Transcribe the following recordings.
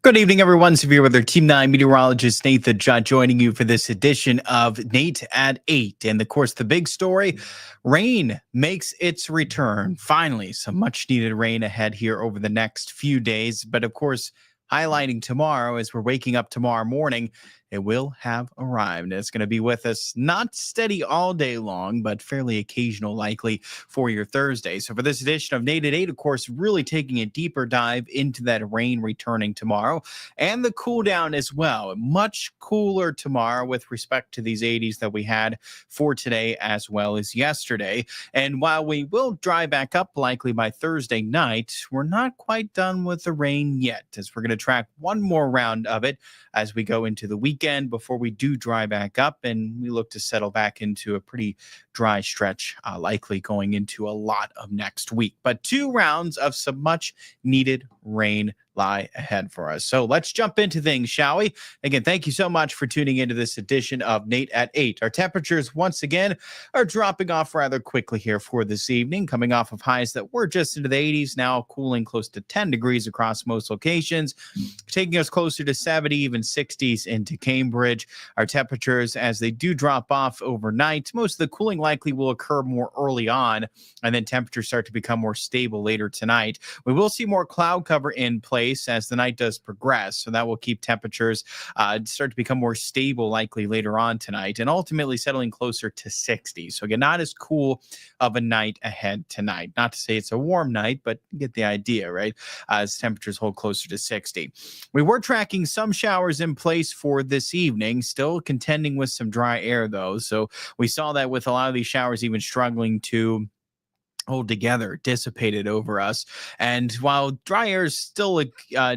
Good evening, everyone. Severe Weather Team 9 meteorologist Nathan Judd joining you for this edition of Nate at 8. And of course, the big story, rain makes its return. Finally, some much needed rain ahead here over the next few days. But of course, highlighting tomorrow as we're waking up tomorrow morning, it will have arrived. It's going to be with us, not steady all day long, but fairly occasional, likely for your Thursday. So, for this edition of Nate at 8, of course, really taking a deeper dive into that rain returning tomorrow and the cool down as well. Much cooler tomorrow with respect to these 80s that we had for today as well as yesterday. And while we will dry back up likely by Thursday night, we're not quite done with the rain yet, as we're going to track one more round of it as we go into the weekend before we do dry back up and we look to settle back into a pretty dry stretch, likely going into a lot of next week. But 2 rounds of some much needed rain lie ahead for us. So let's jump into things, shall we? Again, thank you so much for tuning into this edition of Nate at 8. Our temperatures, once again, are dropping off rather quickly here for this evening, coming off of highs that were just into the 80s, now cooling close to 10 degrees across most locations, taking us closer to 70, even 60s into Cambridge. Our temperatures, as they do drop off overnight, most of the cooling likely will occur more early on, and then temperatures start to become more stable later tonight. We will see more cloud cover in place as the night does progress, so that will keep temperatures start to become more stable likely later on tonight, and ultimately settling closer to 60. So again, not as cool of a night ahead tonight. Not to say it's a warm night, but you get the idea, right? As temperatures hold closer to 60. We were tracking some showers in place for this evening, still contending with some dry air though. So we saw that with a lot of these showers even struggling to hold together, dissipated over us. And while dry air is still a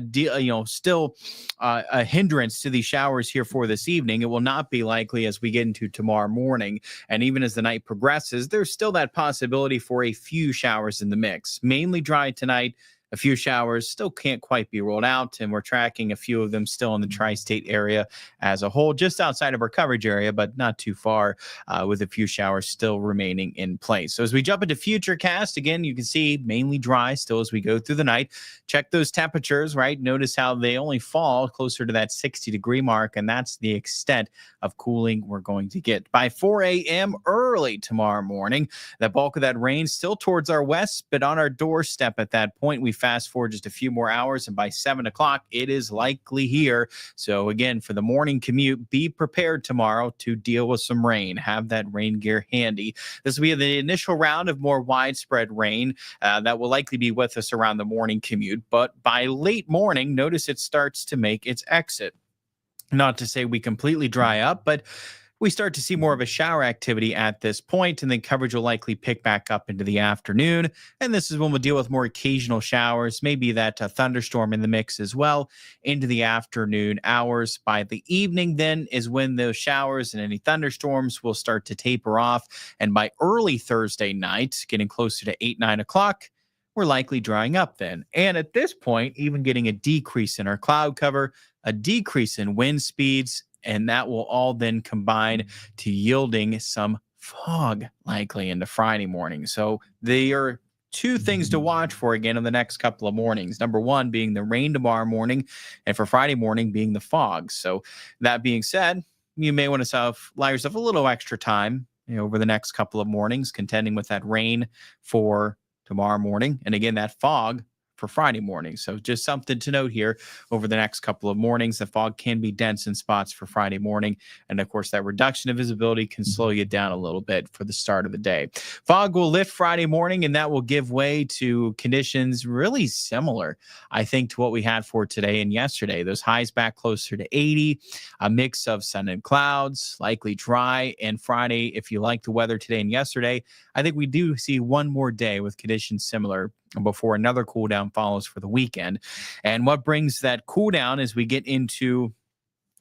hindrance to these showers here for this evening, it will not be likely as we get into tomorrow morning. And even as the night progresses, there's still that possibility for a few showers in the mix. Mainly dry tonight. A few showers still can't quite be ruled out, and we're tracking a few of them still in the tri-state area as a whole, just outside of our coverage area, but not too far, with a few showers still remaining in place. So as we jump into Futurecast, again, you can see mainly dry still as we go through the night. Check those temperatures, right? Notice how they only fall closer to that 60-degree mark, and that's the extent of cooling we're going to get. By 4 a.m. early tomorrow morning, the bulk of that rain still towards our west, but on our doorstep at that point. We fast forward just a few more hours, and by 7 o'clock, it is likely here. So again, for the morning commute, be prepared tomorrow to deal with some rain. Have that rain gear handy. This will be the initial round of more widespread rain that will likely be with us around the morning commute. But by late morning, notice it starts to make its exit. Not to say we completely dry up, but we start to see more of a shower activity at this point, and then coverage will likely pick back up into the afternoon. And this is when we'll deal with more occasional showers, maybe that thunderstorm in the mix as well into the afternoon hours. By the evening, then, is when those showers and any thunderstorms will start to taper off. And by early Thursday night, getting closer to 8, 9 o'clock, we're likely drying up then. And at this point, even getting a decrease in our cloud cover, a decrease in wind speeds, and that will all then combine to yielding some fog likely into Friday morning. So there are two things to watch for again in the next couple of mornings. Number one being the rain tomorrow morning, and for Friday morning being the fog. So that being said, you may want to allow yourself a little extra time, over the next couple of mornings, contending with that rain for tomorrow morning, and again that fog for Friday morning. So just something to note here over the next couple of mornings. The fog can be dense in spots for Friday morning. And of course, that reduction of visibility can slow you down a little bit for the start of the day. Fog will lift Friday morning, and that will give way to conditions really similar, I think, to what we had for today and yesterday. Those highs back closer to 80, a mix of sun and clouds, likely dry. And Friday, if you like the weather today and yesterday, I think we do see one more day with conditions similar before another cool down follows for the weekend. And what brings that cool down as we get into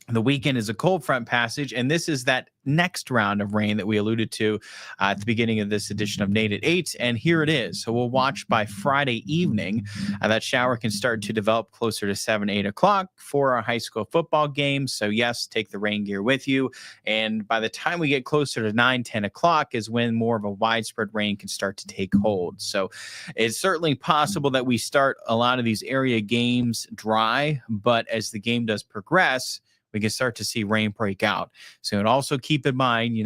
The weekend is a cold front passage, and this is that next round of rain that we alluded to at the beginning of this edition of Nate at 8. And here it is. So we'll watch by Friday evening. That shower can start to develop closer to 7, 8 o'clock for our high school football games. So, yes, take the rain gear with you. And by the time we get closer to 9, 10 o'clock is when more of a widespread rain can start to take hold. So it's certainly possible that we start a lot of these area games dry, but as the game does progress, we can start to see rain break out. So, and also keep in mind,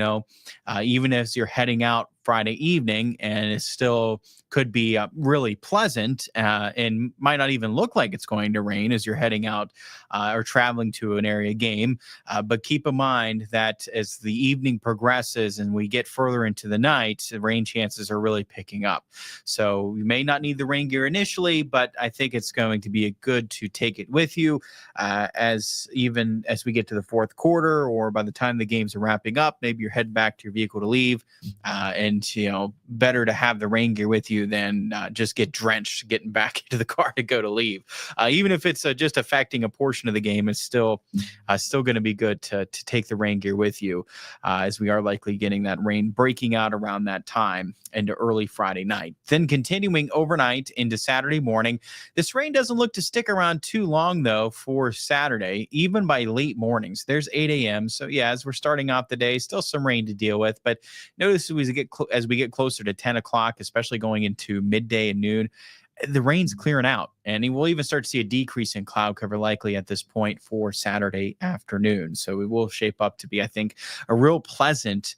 even as you're heading out Friday evening and it still could be really pleasant and might not even look like it's going to rain as you're heading out or traveling to an area game. But keep in mind that as the evening progresses and we get further into the night, the rain chances are really picking up. So you may not need the rain gear initially, but I think it's going to be good to take it with you as we get to the fourth quarter or by the time the games are wrapping up. Maybe you're heading back to your vehicle to leave, and better to have the rain gear with you than just get drenched getting back into the car to go to leave. Even if it's just affecting a portion of the game, it's still going to be good to take the rain gear with you, as we are likely getting that rain breaking out around that time into early Friday night. Then continuing overnight into Saturday morning. This rain doesn't look to stick around too long, though, for Saturday, even by late mornings. There's 8 a.m. So, yeah, as we're starting off the day, still some rain to deal with. But notice as we get closer to 10 o'clock, especially going into midday and noon, the rain's clearing out. And we'll even start to see a decrease in cloud cover likely at this point for Saturday afternoon. So it will shape up to be, I think, a real pleasant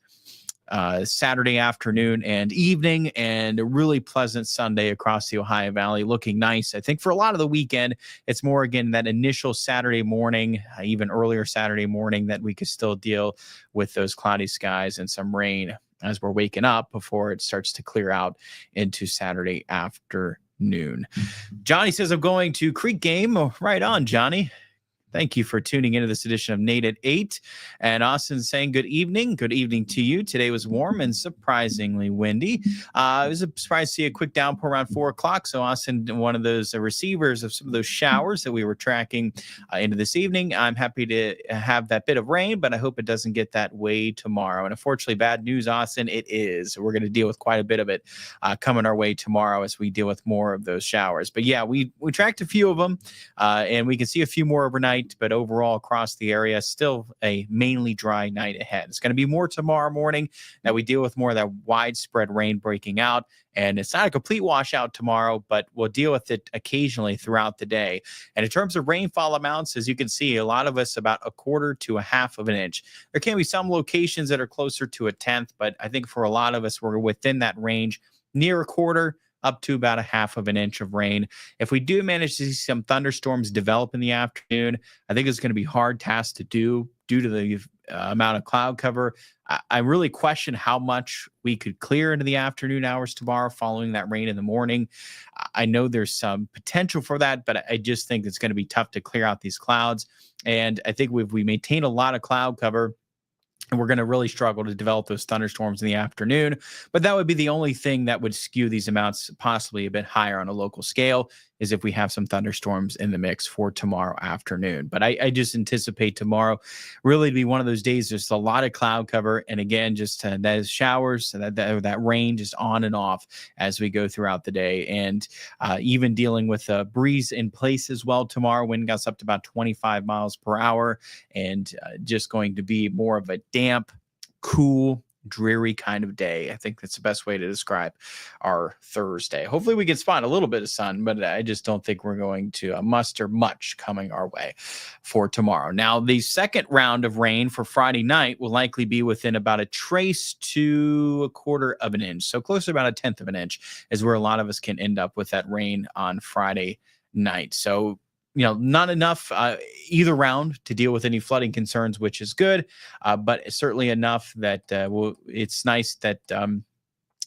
Saturday afternoon and evening, and a really pleasant Sunday across the Ohio Valley, looking nice. I think for a lot of the weekend, it's more, again, that initial Saturday morning, even earlier Saturday morning, that we could still deal with those cloudy skies and some rain as we're waking up before it starts to clear out into Saturday afternoon. Johnny says, I'm going to Creek game. Oh, right on, Johnny. Thank you for tuning into this edition of Nate at 8. And Austin saying good evening. Good evening to you. Today was warm and surprisingly windy. I was surprised to see a quick downpour around 4 o'clock. So Austin, one of those receivers of some of those showers that we were tracking into this evening. I'm happy to have that bit of rain, but I hope it doesn't get that way tomorrow. And unfortunately, bad news, Austin, it is. We're going to deal with quite a bit of it coming our way tomorrow as we deal with more of those showers. But yeah, we tracked a few of them and we can see a few more overnight. But overall, across the area, still a mainly dry night ahead. It's going to be more tomorrow morning that we deal with more of that widespread rain breaking out. And it's not a complete washout tomorrow, but we'll deal with it occasionally throughout the day. And in terms of rainfall amounts, as you can see, a lot of us about 1/4 to 1/2 of an inch. There can be some locations that are closer to 1/10, but I think for a lot of us, we're within that range, near 1/4 up to about 1/2 of an inch of rain. If we do manage to see some thunderstorms develop in the afternoon, I think it's going to be hard task to do due to the amount of cloud cover. I really question how much we could clear into the afternoon hours tomorrow following that rain in the morning. I know there's some potential for that, but I just think it's going to be tough to clear out these clouds. And I think if we maintain a lot of cloud cover, and we're going to really struggle to develop those thunderstorms in the afternoon. But that would be the only thing that would skew these amounts possibly a bit higher on a local scale, is if we have some thunderstorms in the mix for tomorrow afternoon. But I just anticipate tomorrow really to be one of those days. There's a lot of cloud cover. And again, just those showers, that rain just on and off as we go throughout the day. And even dealing with a breeze in place as well tomorrow. Wind gusts up to about 25 miles per hour, and just going to be more of a damp, cool, dreary kind of day. I think that's the best way to describe our Thursday. Hopefully we can spot a little bit of sun, but I just don't think we're going to muster much coming our way for tomorrow. Now, the second round of rain for Friday night will likely be within about a trace to 1/4 of an inch. So close to about 1/10 of an inch is where a lot of us can end up with that rain on Friday night. So not enough either round to deal with any flooding concerns, which is good, but certainly enough that it's nice that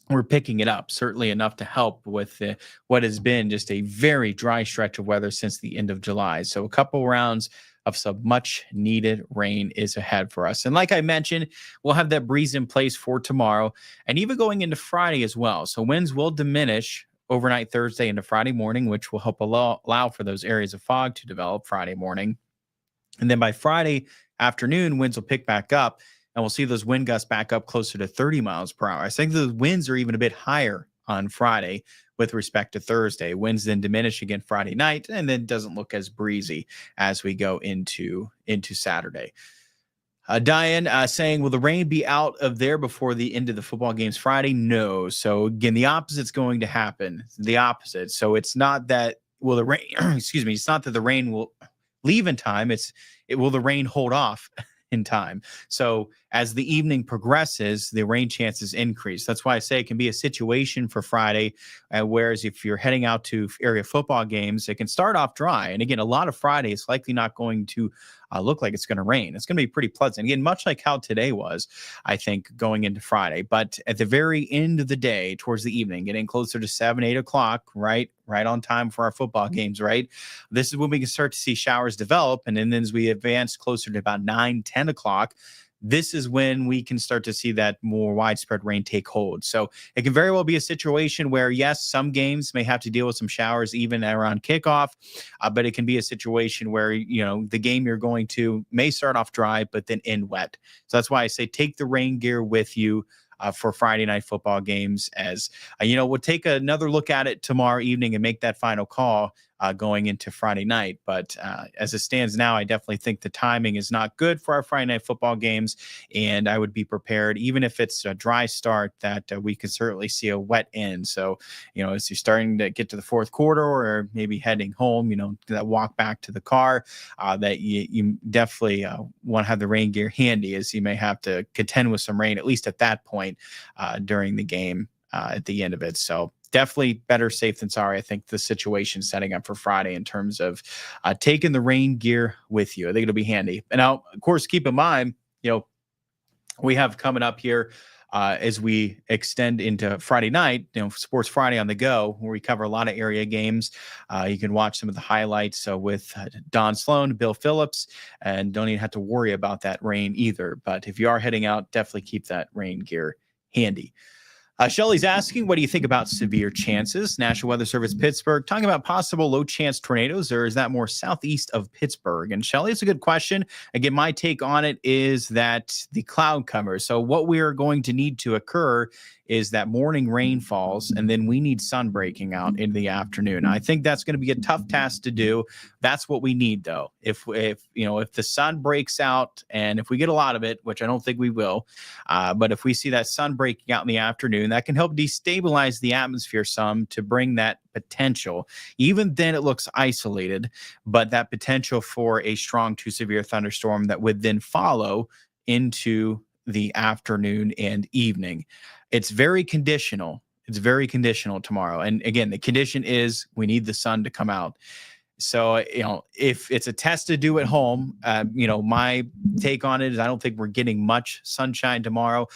we're picking it up. Certainly enough to help with what has been just a very dry stretch of weather since the end of July. So a couple rounds of some much needed rain is ahead for us. And like I mentioned, we'll have that breeze in place for tomorrow and even going into Friday as well. So winds will diminish overnight Thursday into Friday morning, which will help allow for those areas of fog to develop Friday morning. And then by Friday afternoon, winds will pick back up, and we'll see those wind gusts back up closer to 30 miles per hour. I think the winds are even a bit higher on Friday with respect to Thursday. Winds then diminish again Friday night, and then doesn't look as breezy as we go into Saturday. Diane saying, will the rain be out of there before the end of the football games Friday? No. So again, the opposite's going to happen. The opposite. So it's not that will the rain, excuse me, it's not that the rain will leave in time. Will the rain hold off in time. So as the evening progresses, the rain chances increase. That's why I say it can be a situation for Friday. Whereas if you're heading out to area football games, it can start off dry. And again, a lot of Friday is likely not going to look like it's going to rain. It's going to be pretty pleasant. Again, much like how today was, I think, going into Friday. But at the very end of the day, towards the evening, getting closer to 7, 8 o'clock, right on time for our football games, right? This is when we can start to see showers develop. And then as we advance closer to about 9, 10 o'clock, this is when we can start to see that more widespread rain take hold. So it can very well be a situation where, yes, some games may have to deal with some showers even around kickoff, but it can be a situation where, the game you're going to may start off dry, but then end wet. So that's why I say take the rain gear with you for Friday night football games as, we'll take another look at it tomorrow evening and make that final call going into Friday night. But as it stands now, I definitely think the timing is not good for our Friday night football games. And I would be prepared, even if it's a dry start, that we could certainly see a wet end. So, as you're starting to get to the fourth quarter or maybe heading home, that walk back to the car, that you definitely want to have the rain gear handy, as you may have to contend with some rain, at least at that point during the game at the end of it. So definitely better safe than sorry. I think the situation setting up for Friday in terms of taking the rain gear with you. I think it'll be handy. And now, of course, keep in mind, we have coming up here as we extend into Friday night, Sports Friday on the go, where we cover a lot of area games. You can watch some of the highlights with Don Sloan, Bill Phillips, and don't even have to worry about that rain either. But if you are heading out, definitely keep that rain gear handy. Shelly's asking, what do you think about severe chances? National Weather Service Pittsburgh talking about possible low chance tornadoes, or is that more southeast of Pittsburgh? And Shelly, it's a good question. Again, my take on it is that the cloud cover. So what we are going to need to occur is that morning rain falls, and then we need sun breaking out in the afternoon. I think that's going to be a tough task to do. That's what we need, though. If the sun breaks out, and if we get a lot of it, which I don't think we will, but if we see that sun breaking out in the afternoon, that can help destabilize the atmosphere some to bring that potential. Even then, it looks isolated, but that potential for a strong to severe thunderstorm that would then follow into the afternoon and evening. It's very conditional. It's very conditional tomorrow. And again, the condition is we need the sun to come out. So, if it's a test to do at home, my take on it is I don't think we're getting much sunshine tomorrow.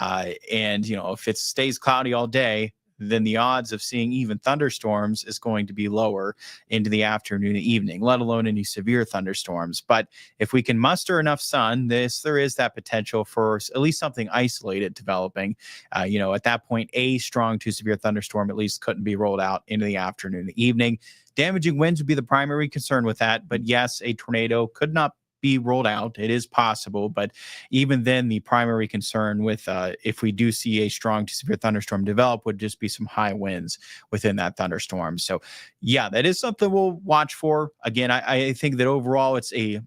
And if it stays cloudy all day, then the odds of seeing even thunderstorms is going to be lower into the afternoon and evening, let alone any severe thunderstorms. But if we can muster enough sun, there is that potential for at least something isolated developing. At that point, a strong to severe thunderstorm at least couldn't be rolled out into the afternoon and evening. Damaging winds would be the primary concern with that. But yes, a tornado could not be rolled out. It is possible, but even then, the primary concern with if we do see a strong to severe thunderstorm develop would just be some high winds within that thunderstorm. So, yeah, that is something we'll watch for. Again, I think that overall it's a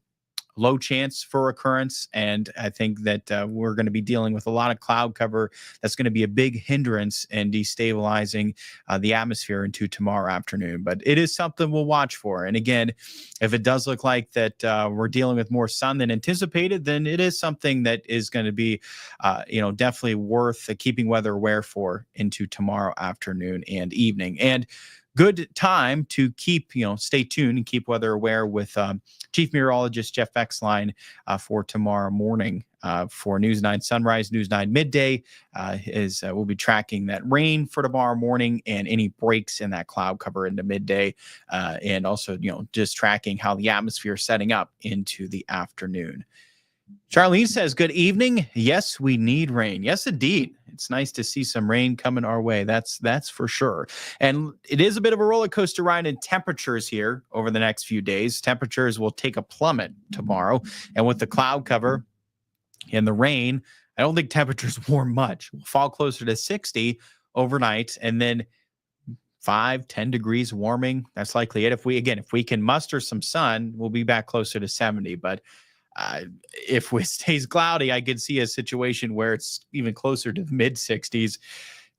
low chance for occurrence. And I think that we're going to be dealing with a lot of cloud cover. That's going to be a big hindrance in destabilizing the atmosphere into tomorrow afternoon. But it is something we'll watch for. And again, if it does look like that we're dealing with more sun than anticipated, then it is something that is going to be, definitely worth keeping weather aware for into tomorrow afternoon and evening. And good time to keep, stay tuned and keep weather aware with Chief Meteorologist Jeff Exline for tomorrow morning for News 9 Sunrise, News 9 Midday. We'll be tracking that rain for tomorrow morning and any breaks in that cloud cover into midday. And also, just tracking how the atmosphere is setting up into the afternoon. Charlene says, good evening. Yes, we need rain. Yes, indeed. It's nice to see some rain coming our way. That's for sure. And it is a bit of a roller coaster ride in temperatures here over the next few days. Temperatures will take a plummet tomorrow. And with the cloud cover and the rain, I don't think temperatures warm much. We'll fall closer to 60 overnight, and then 5, 10 degrees warming. That's likely it. If we can muster some sun, we'll be back closer to 70. But uh, if it stays cloudy, I could see a situation where it's even closer to the mid 60s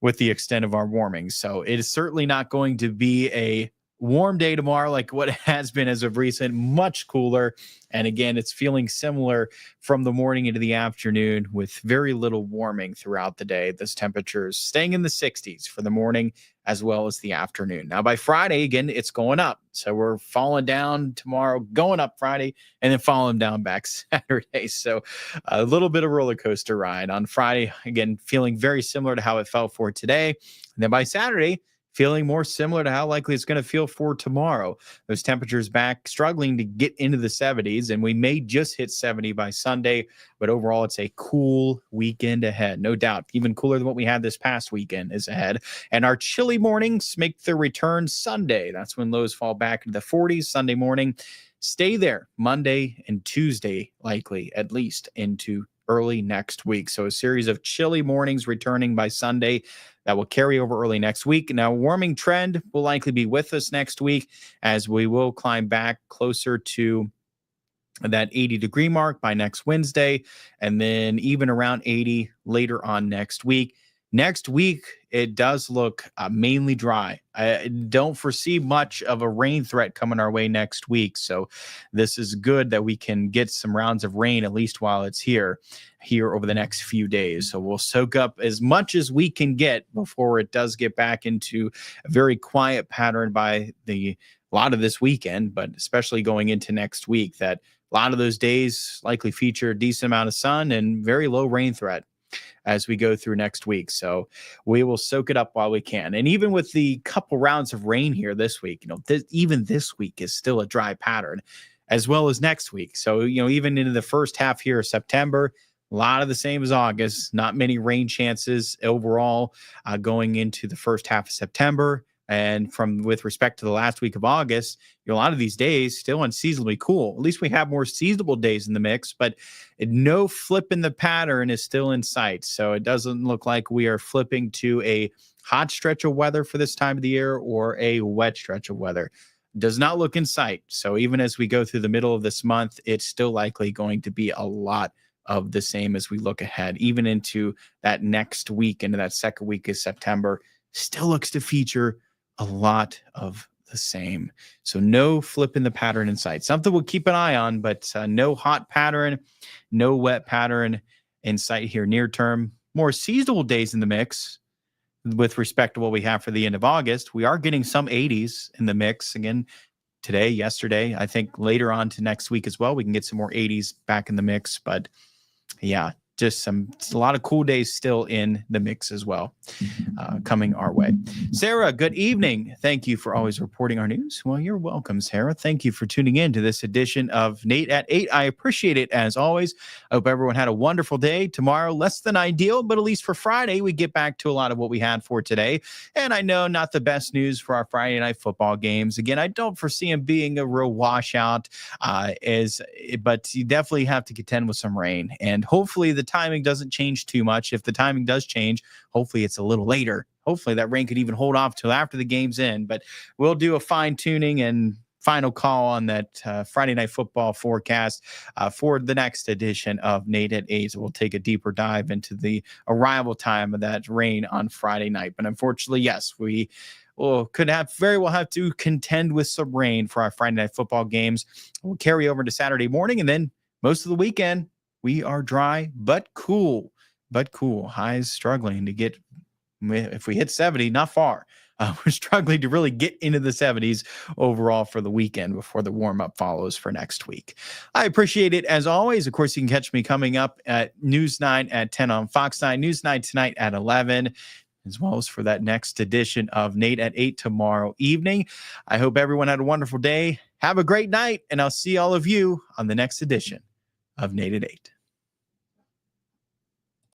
with the extent of our warming. So it is certainly not going to be a warm day tomorrow like what it has been as of recent, much cooler. And again, it's feeling similar from the morning into the afternoon with very little warming throughout the day. This temperature is staying in the 60s for the morning as well as the afternoon. Now, by Friday, again, it's going up. So we're falling down tomorrow, going up Friday, and then falling down back Saturday. So a little bit of roller coaster ride on Friday. Again, feeling very similar to how it felt for today. And then by Saturday, feeling more similar to how likely it's going to feel for tomorrow. Those temperatures back struggling to get into the 70s, and we may just hit 70 by Sunday. But overall, it's a cool weekend ahead, no doubt. Even cooler than what we had this past weekend is ahead. And our chilly mornings make their return Sunday. That's when lows fall back into the 40s Sunday morning. Stay there Monday and Tuesday, likely, at least into early next week. So a series of chilly mornings returning by Sunday that will carry over early next week. Now, warming trend will likely be with us next week as we will climb back closer to that 80-degree mark by next Wednesday, and then even around 80 later on next week. Next week, it does look mainly dry. I don't foresee much of a rain threat coming our way next week. So this is good that we can get some rounds of rain, at least while it's here over the next few days. So we'll soak up as much as we can get before it does get back into a very quiet pattern by a lot of this weekend, but especially going into next week, that a lot of those days likely feature a decent amount of sun and very low rain threat as we go through next week. So we will soak it up while we can. And even with the couple rounds of rain here this week, even this week is still a dry pattern as well as next week. So, even into the first half here of September, a lot of the same as August, not many rain chances overall going into the first half of September. And with respect to the last week of August, a lot of these days still unseasonably cool. At least we have more seasonable days in the mix, but no flip in the pattern is still in sight. So it doesn't look like we are flipping to a hot stretch of weather for this time of the year or a wet stretch of weather. Does not look in sight. So even as we go through the middle of this month, it's still likely going to be a lot of the same as we look ahead, even into that next week, into that second week of September, still looks to feature a lot of the same. So no flip in the pattern in sight. Something we'll keep an eye on, but no hot pattern, no wet pattern in sight here near term. More seasonal days in the mix with respect to what we have for the end of August. We are getting some 80s in the mix again today, yesterday. I think later on to next week as well, we can get some more 80s back in the mix. But yeah, just a lot of cool days still in the mix as well coming our way. Sarah, good evening. Thank you for always reporting our news. Well, you're welcome, Sarah. Thank you for tuning in to this edition of Nate at 8. I appreciate it as always. I hope everyone had a wonderful day. Tomorrow, less than ideal, but at least for Friday, we get back to a lot of what we had for today. And I know not the best news for our Friday night football games. Again, I don't foresee them being a real washout, but you definitely have to contend with some rain. And hopefully the timing doesn't change too much. If the timing does change, hopefully it's a little later. Hopefully that rain could even hold off till after the game's in. But we'll do a fine tuning and final call on that Friday night football forecast for the next edition of Nate at 8. We'll take a deeper dive into the arrival time of that rain on Friday night. But unfortunately, yes, we very well have to contend with some rain for our Friday night football games. We'll carry over to Saturday morning, and then most of the weekend we are dry but cool. Highs struggling to get, if we hit 70, not far. We're struggling to really get into the 70s overall for the weekend before the warm-up follows for next week. I appreciate it as always. Of course, you can catch me coming up at News 9 at 10 on Fox 9, News 9 tonight at 11, as well as for that next edition of Nate at 8 tomorrow evening. I hope everyone had a wonderful day. Have a great night, and I'll see all of you on the next edition of Nate at 8.